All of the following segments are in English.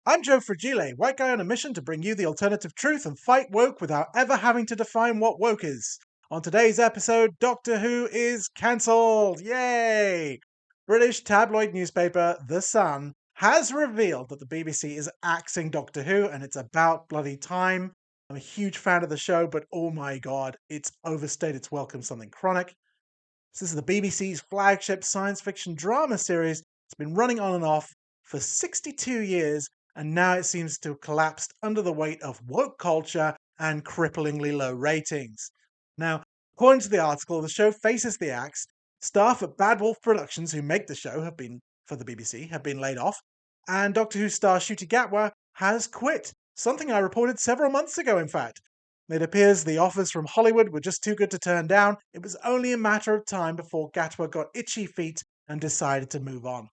I'm Joe Fragilé, white guy on a mission to bring you the alternative truth and fight woke without ever having to define what woke is. On today's episode, Doctor Who is cancelled! Yay! British tabloid newspaper The Sun has revealed that the BBC is axing Doctor Who, and it's about bloody time. I'm a huge fan of the show, but oh my god, it's overstayed its welcome something chronic. This is the BBC's flagship science fiction drama series. It's been running on and off for 62 years, and now it seems to have collapsed under the weight of woke culture and cripplingly low ratings. Now, according to the article, the show faces the axe. Staff at Bad Wolf Productions, who make the show, for the BBC, have been laid off, and Doctor Who star Ncuti Gatwa has quit. Something I reported several months ago, in fact. It appears the offers from Hollywood were just too good to turn down. It was only a matter of time before Gatwa got itchy feet and decided to move on.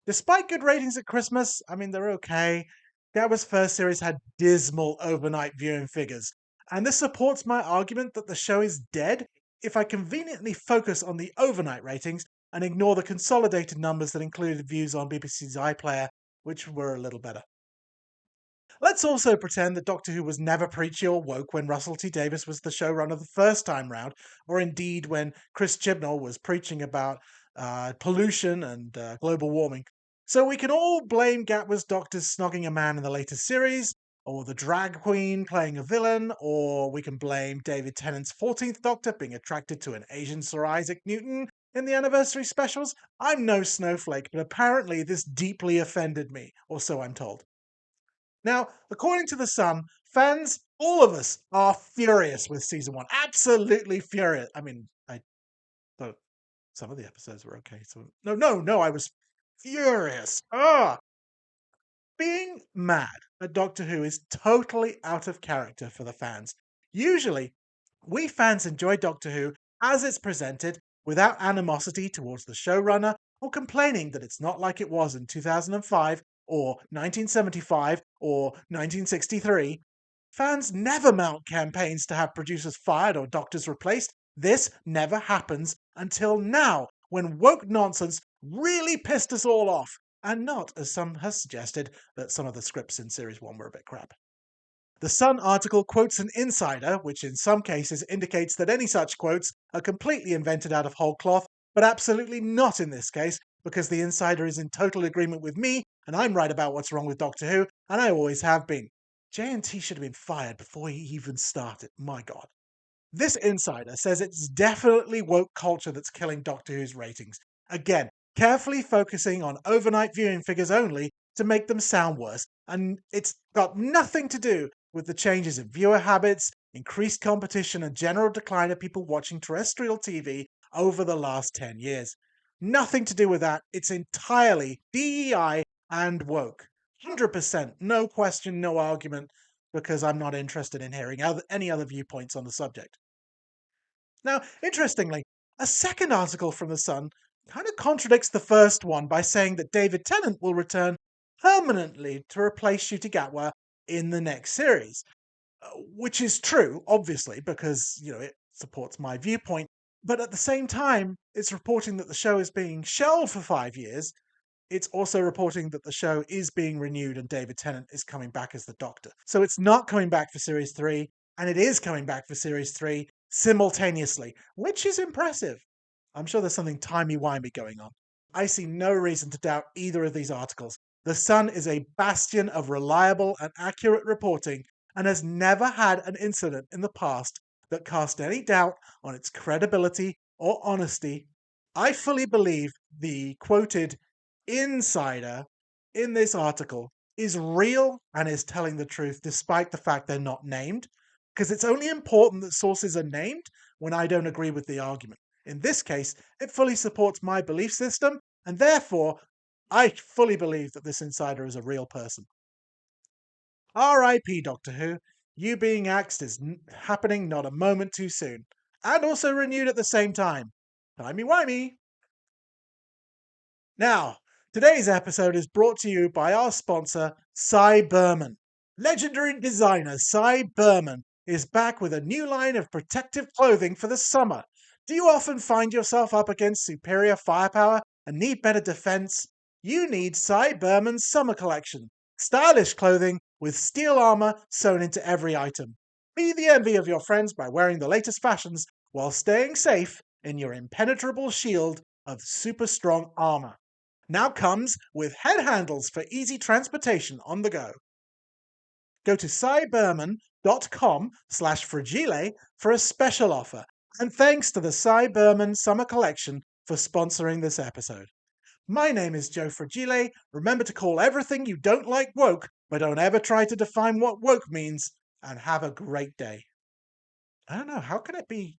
Despite good ratings at Christmas, they're okay. Gatwa's first series had dismal overnight viewing figures, and this supports my argument that the show is dead if I conveniently focus on the overnight ratings and ignore the consolidated numbers that included views on BBC's iPlayer, which were a little better. Let's also pretend that Doctor Who was never preachy or woke when Russell T Davies was the showrunner the first time round, or indeed when Chris Chibnall was preaching about pollution and global warming. So we can all blame Gatwa's doctors snogging a man in the latest series, or the drag queen playing a villain, or we can blame David Tennant's 14th Doctor being attracted to an Asian Sir Isaac Newton in the anniversary specials. I'm no snowflake, but apparently this deeply offended me, or so I'm told. Now, according to The Sun, fans, all of us, are furious with season one. Absolutely furious. I thought some of the episodes were okay. So no, I was furious. Being mad at Doctor Who is totally out of character for the fans. Usually, we fans enjoy Doctor Who as it's presented without animosity towards the showrunner or complaining that it's not like it was in 2005 or 1975 or 1963. Fans never mount campaigns to have producers fired or doctors replaced. This never happens until now, when woke nonsense really pissed us all off, and not, as some has suggested, that some of the scripts in Series 1 were a bit crap. The Sun article quotes an insider, which in some cases indicates that any such quotes are completely invented out of whole cloth, but absolutely not in this case, because the insider is in total agreement with me, and I'm right about what's wrong with Doctor Who, and I always have been. JNT should have been fired before he even started, my god. This insider says it's definitely woke culture that's killing Doctor Who's ratings. Again, carefully focusing on overnight viewing figures only to make them sound worse, and it's got nothing to do with the changes in viewer habits, increased competition, and general decline of people watching terrestrial TV over the last 10 years. Nothing to do with that. It's entirely DEI and woke. 100%, no question, no argument, because I'm not interested in hearing any other viewpoints on the subject. Now, interestingly, a second article from The Sun kind of contradicts the first one by saying that David Tennant will return permanently to replace Ncuti Gatwa in the next series. Which is true, obviously, because, it supports my viewpoint. But at the same time, it's reporting that the show is being shelved for 5 years. It's also reporting that the show is being renewed and David Tennant is coming back as the Doctor. So it's not coming back for Series 3, and it is coming back for Series 3 simultaneously, which is impressive. I'm sure there's something timey-wimey going on. I see no reason to doubt either of these articles. The Sun is a bastion of reliable and accurate reporting and has never had an incident in the past that cast any doubt on its credibility or honesty. I fully believe the quoted insider in this article is real and is telling the truth despite the fact they're not named, because it's only important that sources are named when I don't agree with the argument. In this case, it fully supports my belief system, and therefore, I fully believe that this insider is a real person. R.I.P. Doctor Who. You being axed is happening not a moment too soon. And also renewed at the same time. Timey-wimey. Now, today's episode is brought to you by our sponsor, Cy Berman. Legendary designer Cy Berman is back with a new line of protective clothing for the summer. Do you often find yourself up against superior firepower and need better defense? You need Cy Berman's summer collection. Stylish clothing with steel armor sewn into every item. Be the envy of your friends by wearing the latest fashions while staying safe in your impenetrable shield of super strong armor. Now comes with head handles for easy transportation on the go. Go to cyberman.com/fragile for a special offer. And thanks to the Cy Berman Summer Collection for sponsoring this episode. My name is Joe Fragile. Remember to call everything you don't like woke, but don't ever try to define what woke means. And have a great day. I don't know, how can it be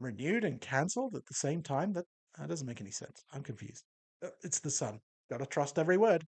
renewed and cancelled at the same time? That doesn't make any sense. I'm confused. It's the sun. Gotta trust every word.